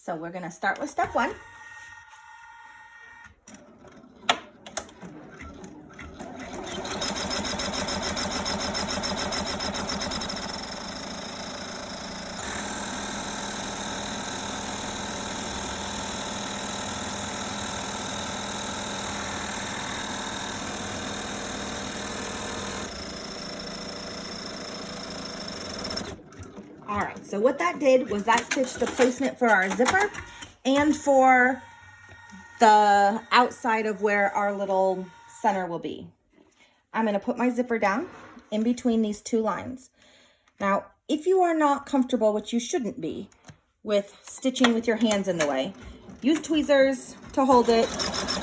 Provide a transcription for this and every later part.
So we're gonna start with step one. All right, so what that did was that stitched the placement for our zipper and for the outside of where our little center will be. I'm gonna put my zipper down in between these two lines. Now, if you are not comfortable, which you shouldn't be, with stitching with your hands in the way, use tweezers to hold it,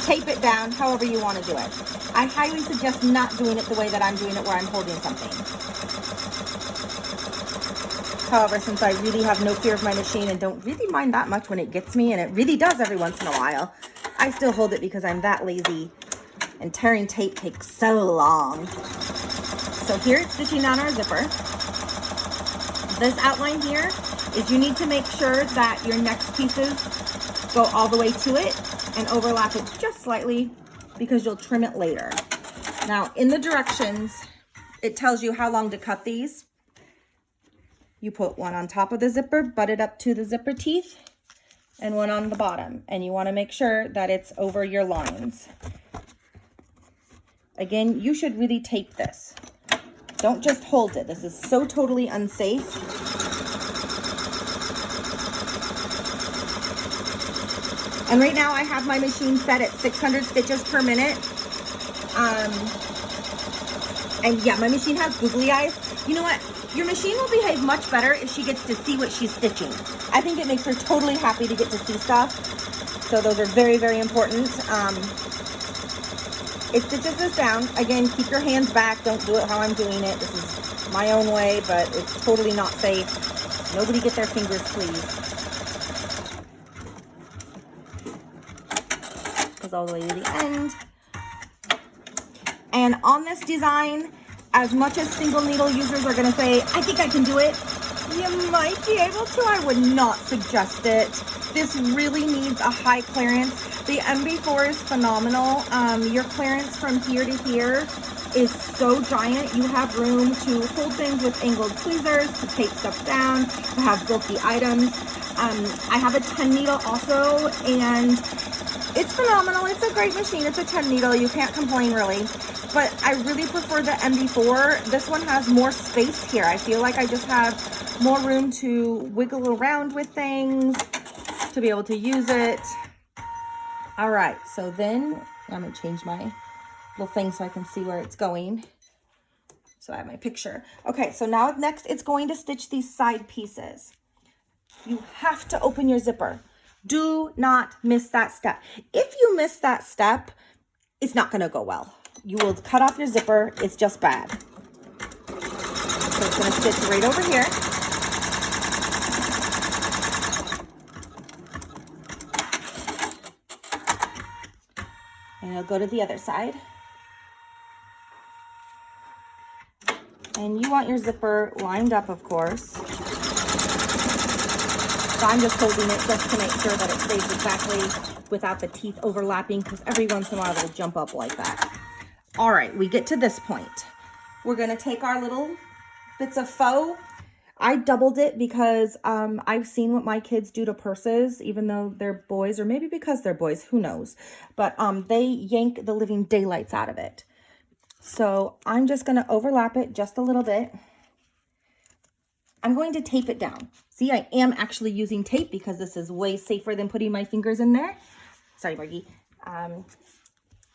tape it down, however you wanna do it. I highly suggest not doing it the way that I'm doing it, where I'm holding something. However, since I really have no fear of my machine and don't really mind that much when it gets me, and it really does every once in a while, I still hold it because I'm that lazy, and tearing tape takes so long. So here it's stitching on our zipper. This outline here is you need to make sure that your next pieces go all the way to it and overlap it just slightly because you'll trim it later. Now in the directions, it tells you how long to cut these. You put one on top of the zipper, butt it up to the zipper teeth, and one on the bottom. And you want to make sure that it's over your lines. Again, you should really tape this. Don't just hold it. This is so totally unsafe. And right now I have my machine set at 600 stitches per minute. And yeah, my machine has googly eyes. You know what? Your machine will behave much better if she gets to see what she's stitching. I think it makes her totally happy to get to see stuff. So those are very, very important. It stitches this down. Again, keep your hands back. Don't do it how I'm doing it. This is my own way, but it's totally not safe. Nobody get their fingers, please. Goes all the way to the end. And on this design, as much as single needle users are gonna say, I think I can do it, you might be able to. I would not suggest it. This really needs a high clearance. The MB4 is phenomenal. Your clearance from here to here is so giant. You have room to hold things with angled tweezers, to tape stuff down, to have bulky items. I have a 10 needle also, and it's phenomenal. It's a great machine. It's a 10 needle. You can't complain really. But I really prefer the MB4. This one has more space here. I feel like I just have more room to wiggle around with things, to be able to use it. All right, so then I'm gonna change my little thing so I can see where it's going. So I have my picture. Okay, so now next it's going to stitch these side pieces. You have to open your zipper. Do not miss that step. If you miss that step, it's not gonna go well. You will cut off your zipper. It's just bad. So it's going to stitch right over here. And I'll go to the other side. And you want your zipper lined up, of course. So I'm just holding it just to make sure that it stays exactly without the teeth overlapping, because every once in a while it'll jump up like that. All right, we get to this point. We're gonna take our little bits of faux. I doubled it because I've seen what my kids do to purses, even though they're boys, or maybe because they're boys, who knows. But they yank the living daylights out of it. So I'm just gonna overlap it just a little bit. I'm going to tape it down. See, I am actually using tape because this is way safer than putting my fingers in there. Sorry, Margie.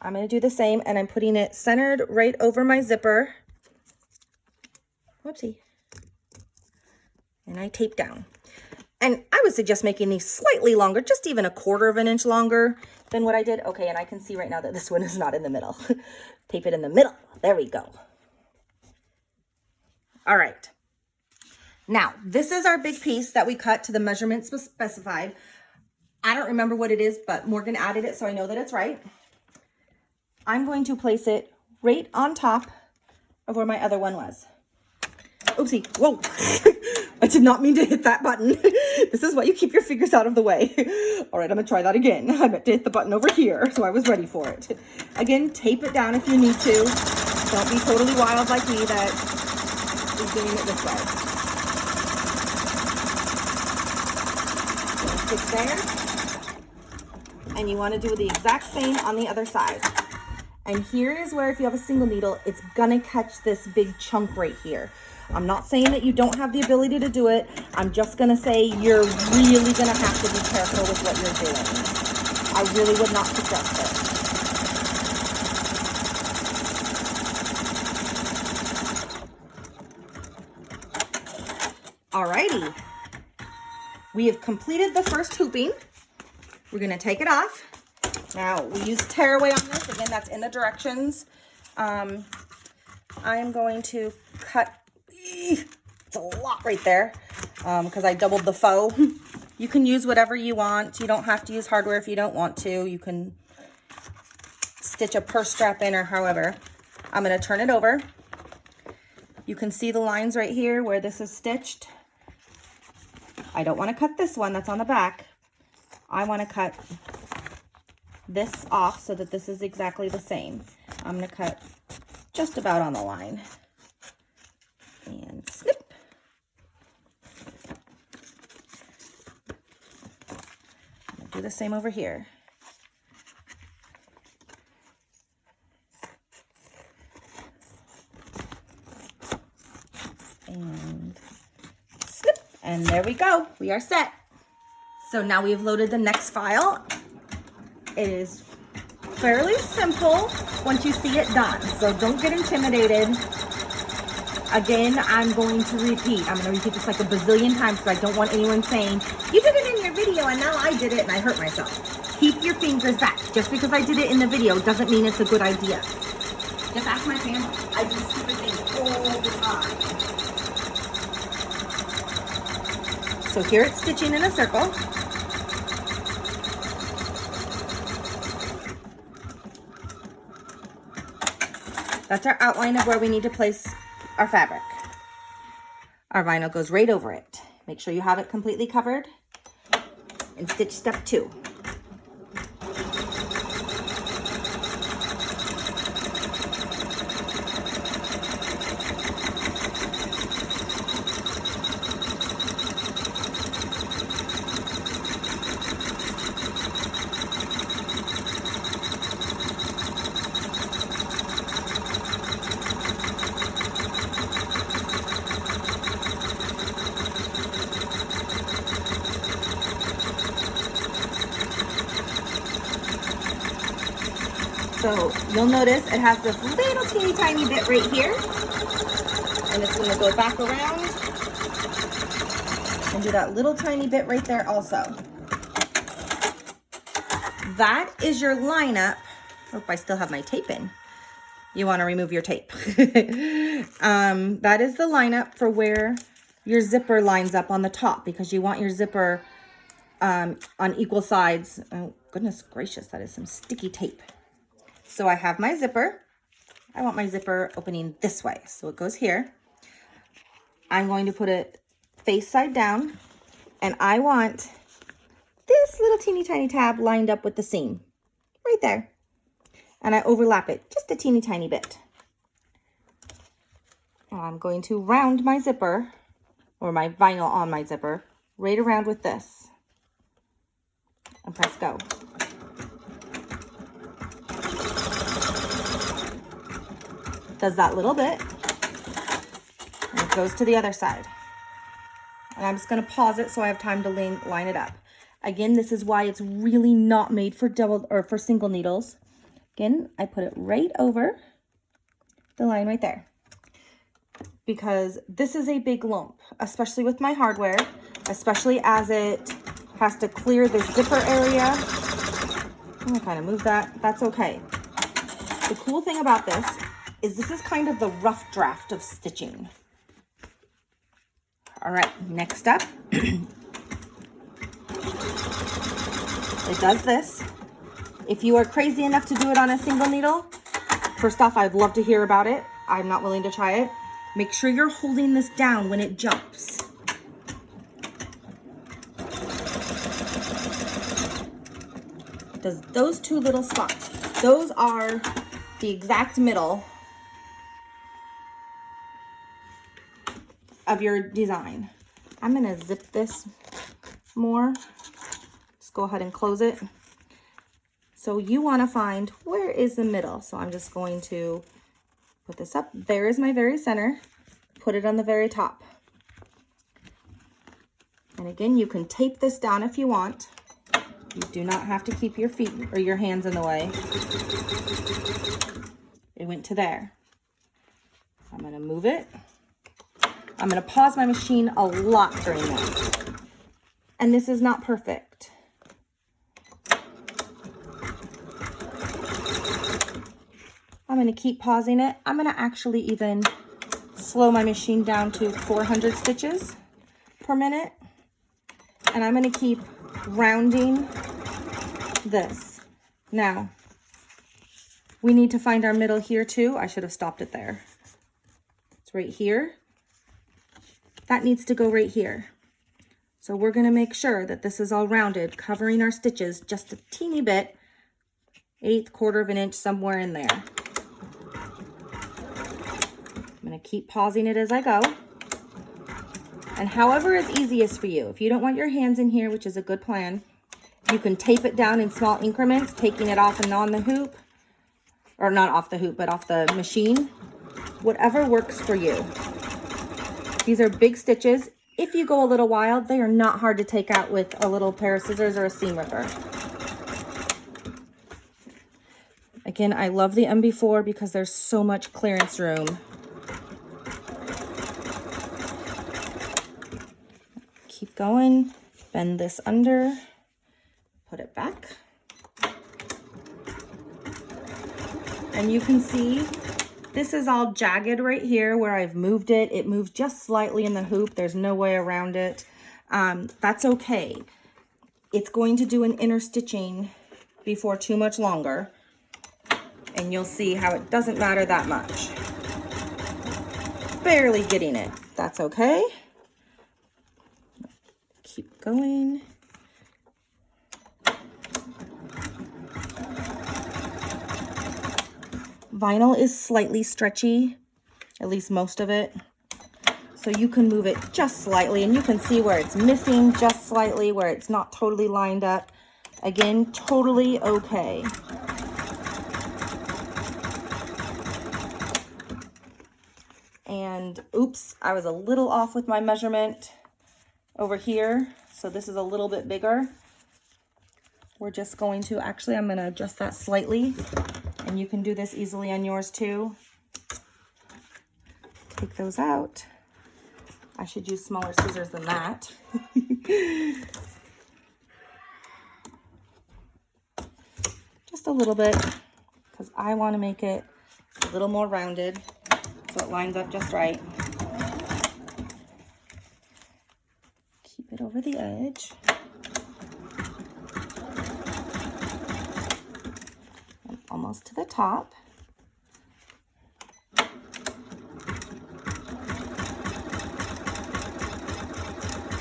I'm going to do the same, and I'm putting it centered right over my zipper. Whoopsie. And I tape down. And I would suggest making these slightly longer, just even a 1/4 of an inch longer than what I did. Okay, and I can see right now that this one is not in the middle. Tape it in the middle. There we go. All right. Now, this is our big piece that we cut to the measurements specified. I don't remember what it is, but Morgan added it, so I know that it's right. I'm going to place it right on top of where my other one was. Oopsie, whoa. I did not mean to hit that button. This is why you keep your fingers out of the way. All right, I'm gonna try that again. I meant to hit the button over here, so I was ready for it. Again, tape it down if you need to. Don't be totally wild like me that is doing it this way. Stick there. And you wanna do the exact same on the other side. And here is where, if you have a single needle, it's gonna catch this big chunk right here. I'm not saying that you don't have the ability to do it. I'm just gonna say you're really gonna have to be careful with what you're doing. I really would not suggest it. Alrighty. We have completed the first hooping. We're gonna take it off. Now, we use tearaway on this. Again, that's in the directions. I am going to cut. It's a lot right there because I doubled the faux. You can use whatever you want. You don't have to use hardware if you don't want to. You can stitch a purse strap in or however. I'm going to turn it over. You can see the lines right here where this is stitched. I don't want to cut this one that's on the back. I want to cut this off so that this is exactly the same. I'm going to cut just about on the line. And snip. I'm going to do the same over here. And snip. And there we go. We are set. So now we've loaded the next file. It is fairly simple once you see it done. So don't get intimidated. Again, I'm going to repeat. I'm going to repeat this like a bazillion times because I don't want anyone saying, you did it in your video and now I did it and I hurt myself. Keep your fingers back. Just because I did it in the video doesn't mean it's a good idea. Just ask my family. I do stupid things all the time. So here it's stitching in a circle. That's our outline of where we need to place our fabric. Our vinyl goes right over it. Make sure you have it completely covered. And stitch step 2. So you'll notice it has this little teeny tiny bit right here, and it's going to go back around and do that little tiny bit right there also. That is your lineup. Oh, I still have my tape in. You want to remove your tape. That is the lineup for where your zipper lines up on the top, because you want your zipper on equal sides. Oh, goodness gracious, that is some sticky tape. So I have my zipper. I want my zipper opening this way. So it goes here. I'm going to put it face side down, and I want this little teeny tiny tab lined up with the seam right there. And I overlap it just a teeny tiny bit. And I'm going to round my zipper, or my vinyl on my zipper, right around with this. And press go. Does that little bit, and it goes to the other side. And I'm just going to pause it so I have time to line it up. Again, this is why it's really not made for double or for single needles. Again, I put it right over the line right there, because this is a big lump, especially with my hardware, especially as it has to clear the zipper area. I'm going to kind of move that. That's okay. The cool thing about this is kind of the rough draft of stitching. All right, next up, it does this. If you are crazy enough to do it on a single needle, first off, I'd love to hear about it. I'm not willing to try it. Make sure you're holding this down when it jumps. Those two little spots, those are the exact middle of your design. I'm gonna zip this more. Just go ahead and close it. So you wanna find where is the middle. So I'm just going to put this up. There is my very center. Put it on the very top. And again, you can tape this down if you want. You do not have to keep your feet or your hands in the way. It went to there. I'm gonna move it. I'm gonna pause my machine a lot during this. And this is not perfect. I'm gonna keep pausing it. I'm gonna actually even slow my machine down to 400 stitches per minute. And I'm gonna keep rounding this. Now, we need to find our middle here too. I should have stopped it there. It's right here. That needs to go right here. So we're gonna make sure that this is all rounded, covering our stitches just a teeny bit, 1/8, 1/4 of an inch, somewhere in there. I'm gonna keep pausing it as I go. And however is easiest for you. If you don't want your hands in here, which is a good plan, you can tape it down in small increments, taking it off and on the hoop, or not off the hoop, but off the machine. Whatever works for you. These are big stitches. If you go a little wild, they are not hard to take out with a little pair of scissors or a seam ripper. Again, I love the MB4 because there's so much clearance room. Keep going, bend this under, put it back. And you can see this is all jagged right here where I've moved it. It moved just slightly in the hoop. There's no way around it. That's okay. It's going to do an inner stitching before too much longer. And you'll see how it doesn't matter that much. Barely getting it. That's okay. Keep going. Vinyl is slightly stretchy, at least most of it. So you can move it just slightly and you can see where it's missing just slightly, where it's not totally lined up. Again, totally okay. And oops, I was a little off with my measurement over here. So this is a little bit bigger. We're just going to, actually, I'm going to adjust that slightly. And you can do this easily on yours too. Take those out. I should use smaller scissors than that. Just a little bit, because I want to make it a little more rounded so it lines up just right. Keep it over the edge. Almost to the top.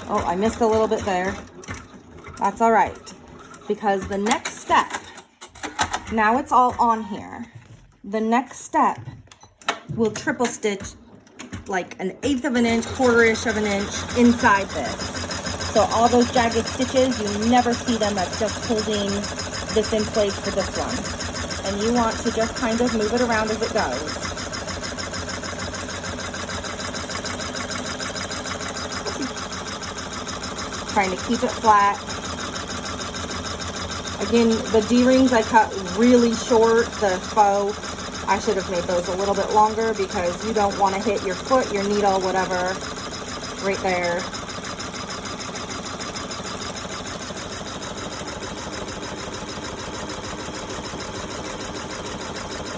Oh, I missed a little bit there. That's all right, because the next step, now it's all on here. The next step, we'll triple stitch like 1/8 of an inch, 1/4-ish of an inch inside this. So all those jagged stitches, you never see them. That's just holding this in place for this one. And you want to just kind of move it around as it goes. Trying to keep it flat. Again, the D-rings I cut really short, the faux. I should have made those a little bit longer because you don't want to hit your foot, your needle, whatever, right there.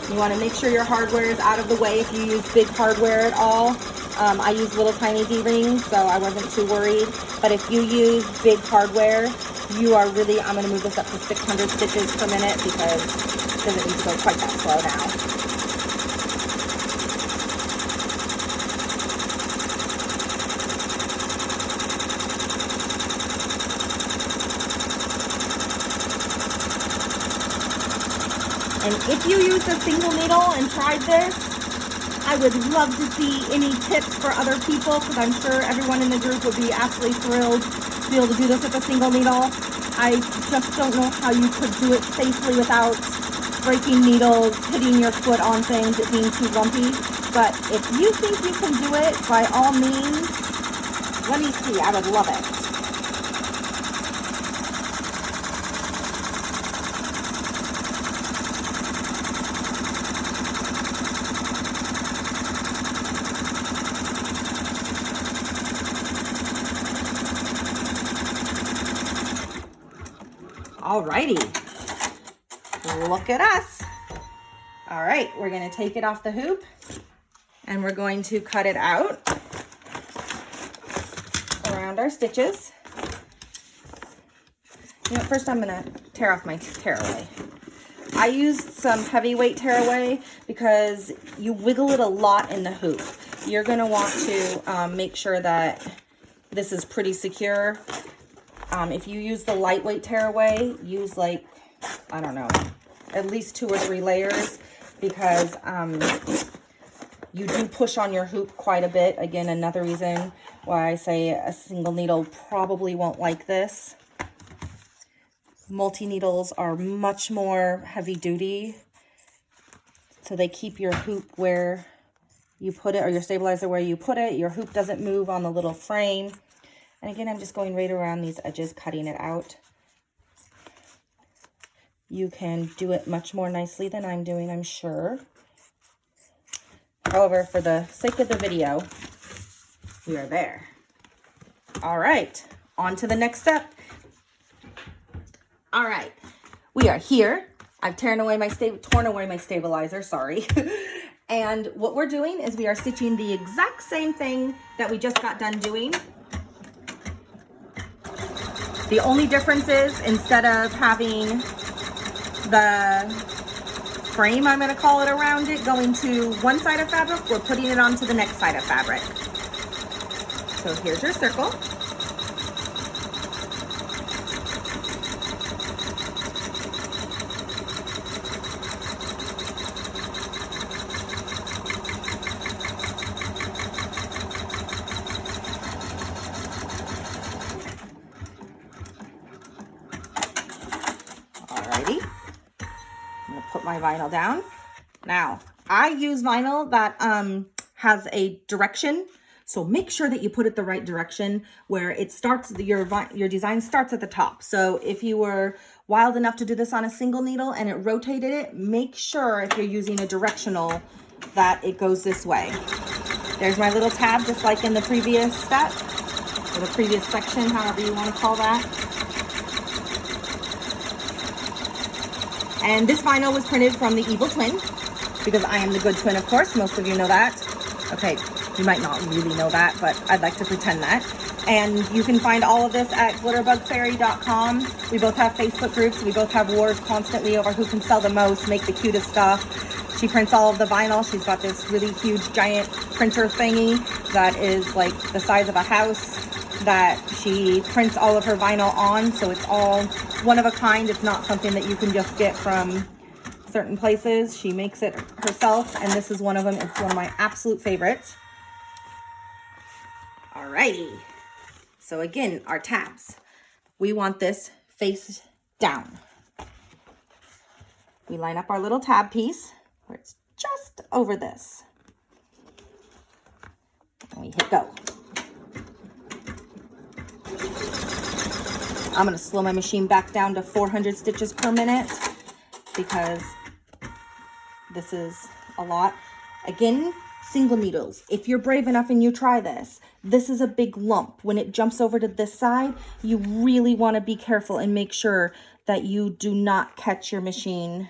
You want to make sure your hardware is out of the way if you use big hardware at all. I use little tiny D-rings, so I wasn't too worried. But if you use big hardware, you are really, I'm going to move this up to 600 stitches per minute because it doesn't need to go quite that slow now. And if you used a single needle and tried this, I would love to see any tips for other people, because I'm sure everyone in the group would be absolutely thrilled to be able to do this with a single needle. I just don't know how you could do it safely without breaking needles, hitting your foot on things, it being too lumpy. But if you think you can do it, by all means, let me see, I would love it. Alrighty, look at us. All right, we're gonna take it off the hoop and we're going to cut it out around our stitches. You know, first I'm gonna tear off my tearaway. I used some heavyweight tearaway because you wiggle it a lot in the hoop. You're gonna want to make sure that this is pretty secure. If you use the lightweight tearaway, use like, I don't know, at least 2 or 3 layers, because you do push on your hoop quite a bit. Again, another reason why I say a single needle probably won't like this. Multi-needles are much more heavy duty, so they keep your hoop where you put it, or your stabilizer where you put it. Your hoop doesn't move on the little frame. And again, I'm just going right around these edges, cutting it out. You can do it much more nicely than I'm doing, I'm sure. However, for the sake of the video, we are there. All right, on to the next step. All right, we are here. I've torn away my stabilizer, sorry. And what we're doing is we are stitching the exact same thing that we just got done doing. The only difference is, instead of having the frame, I'm going to call it, around it, going to one side of fabric, we're putting it onto the next side of fabric. So here's your circle. Alrighty, I'm gonna put my vinyl down. Now, I use vinyl that has a direction, so make sure that you put it the right direction where it starts, your design starts at the top. So if you were wild enough to do this on a single needle and it rotated it, make sure if you're using a directional that it goes this way. There's my little tab, just like in the previous step, or the previous section, however you want to call that. And this vinyl was printed from the Evil Twin, because I am the good twin, of course. Most of you know that. Okay, you might not really know that, but I'd like to pretend that. And you can find all of this at glitterbugfairy.com. We both have Facebook groups. We both have wars constantly over who can sell the most, make the cutest stuff. She prints all of the vinyl. She's got this really huge, giant printer thingy that is like the size of a house that she prints all of her vinyl on. So it's all one of a kind. It's not something that you can just get from certain places. She makes it herself, and this is one of them. It's one of my absolute favorites. Alrighty. So again, our tabs. We want this face down. We line up our little tab piece where it's just over this. And we hit go. I'm going to slow my machine back down to 400 stitches per minute because this is a lot. Again, single needles. If you're brave enough and you try this, this is a big lump. When it jumps over to this side, you really want to be careful and make sure that you do not catch your machine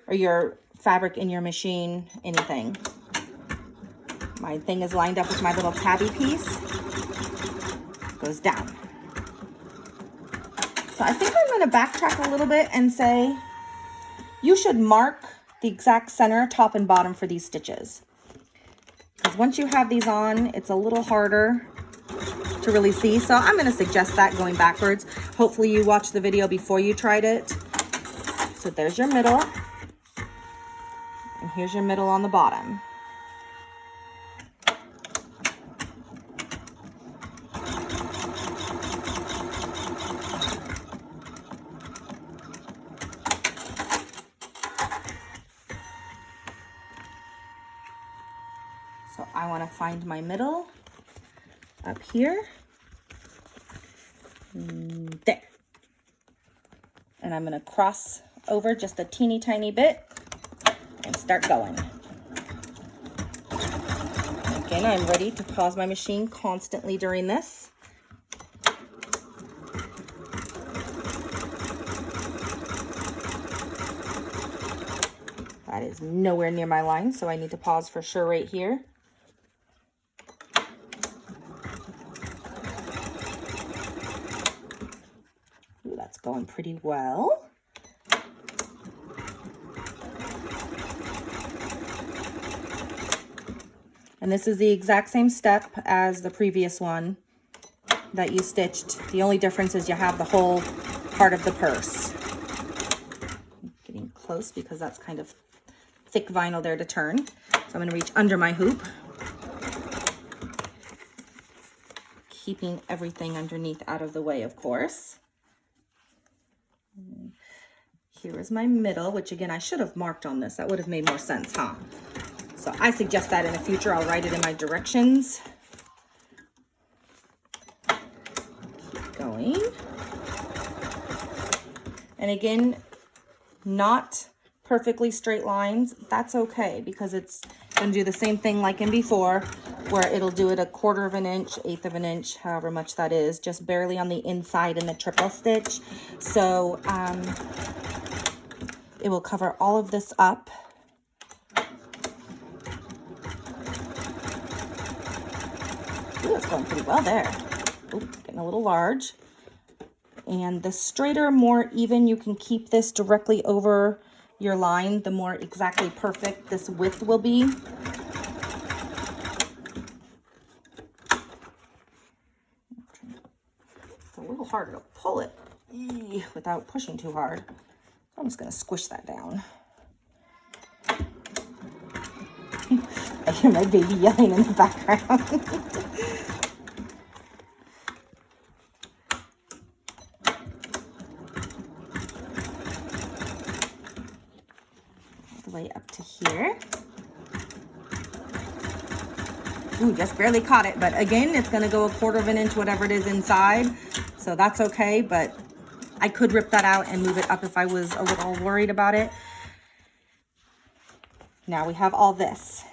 or your fabric in your machine, anything. My thing is lined up with my little tabby piece. Goes down. So I think I'm going to backtrack a little bit and say you should mark the exact center, top and bottom for these stitches. Because once you have these on, it's a little harder to really see. So I'm going to suggest that going backwards. Hopefully you watched the video before you tried it. So there's your middle. here's your middle on the bottom. So I want to find my middle up here. There. And I'm going to cross over just a teeny tiny bit and start going. Again, I'm ready to pause my machine constantly during this. That is nowhere near my line, so I need to pause for sure right here. Ooh, that's going pretty well. And this is the exact same step as the previous one that you stitched. The only difference is you have the whole part of the purse. Getting close because that's kind of thick vinyl there to turn. So I'm going to reach under my hoop, keeping everything underneath out of the way, of course. Here is my middle, which again, I should have marked on this. That would have made more sense, huh? So I suggest that in the future, I'll write it in my directions. Keep going. And again, not perfectly straight lines. That's okay, because it's going to do the same thing like in before, where it'll do it 1/4 of an inch, 1/8 of an inch, however much that is, just barely on the inside in the triple stitch. So it will cover all of this up. Ooh, it's going pretty well there. Ooh, getting a little large. And the straighter, more even you can keep this directly over your line, the more exactly perfect this width will be. It's a little harder to pull it without pushing too hard. I'm just going to squish that down. I hear my baby yelling in the background. All the way up to here. Ooh, just barely caught it, but again, it's going to go 1/4 of an inch, whatever it is inside. So that's okay, but I could rip that out and move it up if I was a little worried about it. Now we have all this.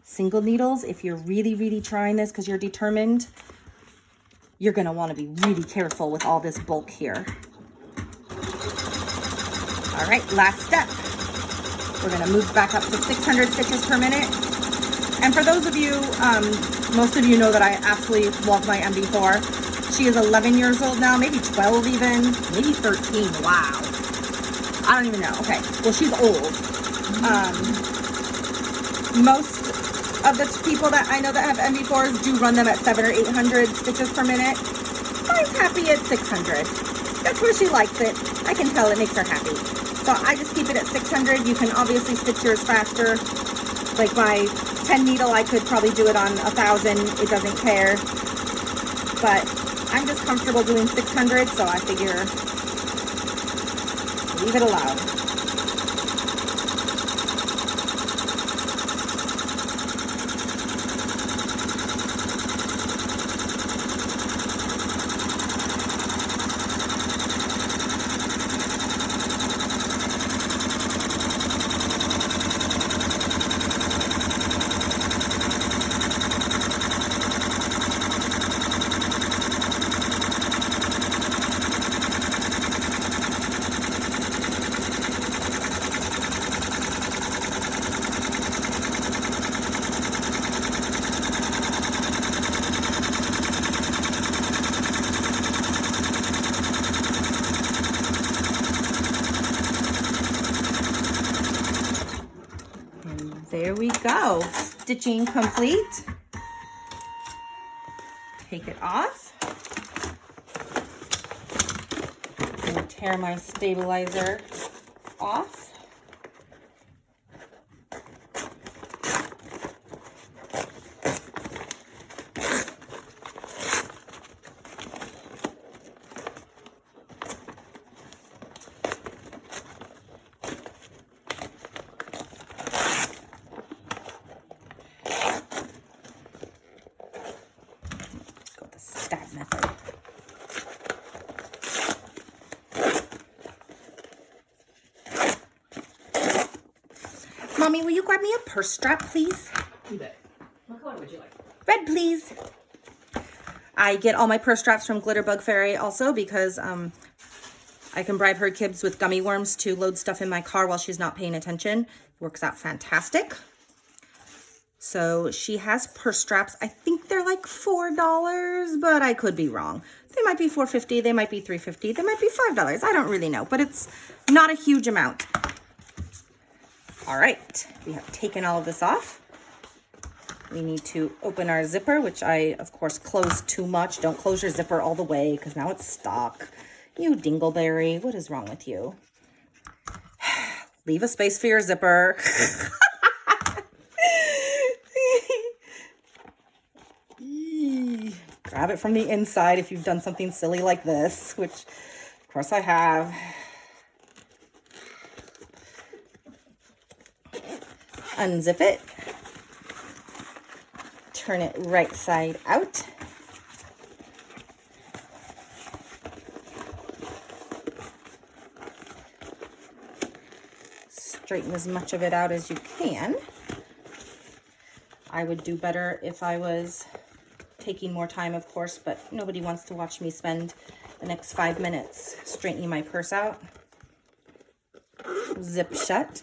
Single needles, if you're really, really trying this because you're determined, you're going to want to be really careful with all this bulk here. All right, last step. We're going to move back up to 600 stitches per minute. And for those of you, most of you know that I absolutely love my MB4. She is 11 years old now, maybe 12 even, maybe 13. Wow. I don't even know. Okay. Well, she's old. Most of the people that I know that have MB4s do run them at 700 or 800 stitches per minute. Mine's happy at 600. That's where she likes it. I can tell it makes her happy. So I just keep it at 600. You can obviously stitch yours faster. Like my 10 needle, I could probably do it on 1,000. It doesn't care. But I'm just comfortable doing 600, so I figure leave it alone. There we go. Stitching complete. Take it off. And tear my stabilizer off. stab method. Mommy, will you grab me a purse strap, please? You bet. What color would you like? Red, please. I get all my purse straps from Glitterbug Fairy also because I can bribe her kids with gummy worms to load stuff in my car while she's not paying attention. Works out fantastic. So she has purse straps. I think they're like $4, but I could be wrong. They might be $4.50, they might be $3.50, they might be $5. I don't really know, but it's not a huge amount. All right, we have taken all of this off. We need to open our zipper, which I, of course, closed too much. Don't close your zipper all the way because now it's stuck. You dingleberry, what is wrong with you? Leave a space for your zipper. Grab it from the inside if you've done something silly like this, which, of course, I have. Unzip it. Turn it right side out. Straighten as much of it out as you can. I would do better if I was taking more time, of course, but nobody wants to watch me spend the next 5 minutes straightening my purse out. Zip shut.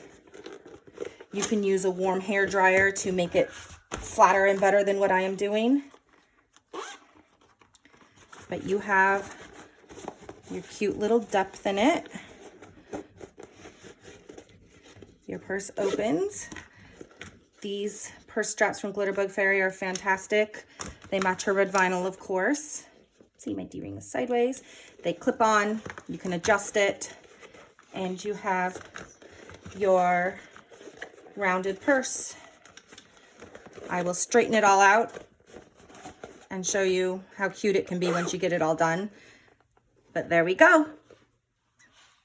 You can use a warm hair dryer to make it flatter and better than what I am doing. But you have your cute little depth in it. Your purse opens. These purse straps from Glitterbug Fairy are fantastic. They match her red vinyl, of course. See, my D-ring is sideways. They clip on. You can adjust it. And you have your rounded purse. I will straighten it all out and show you how cute it can be once you get it all done. But there we go.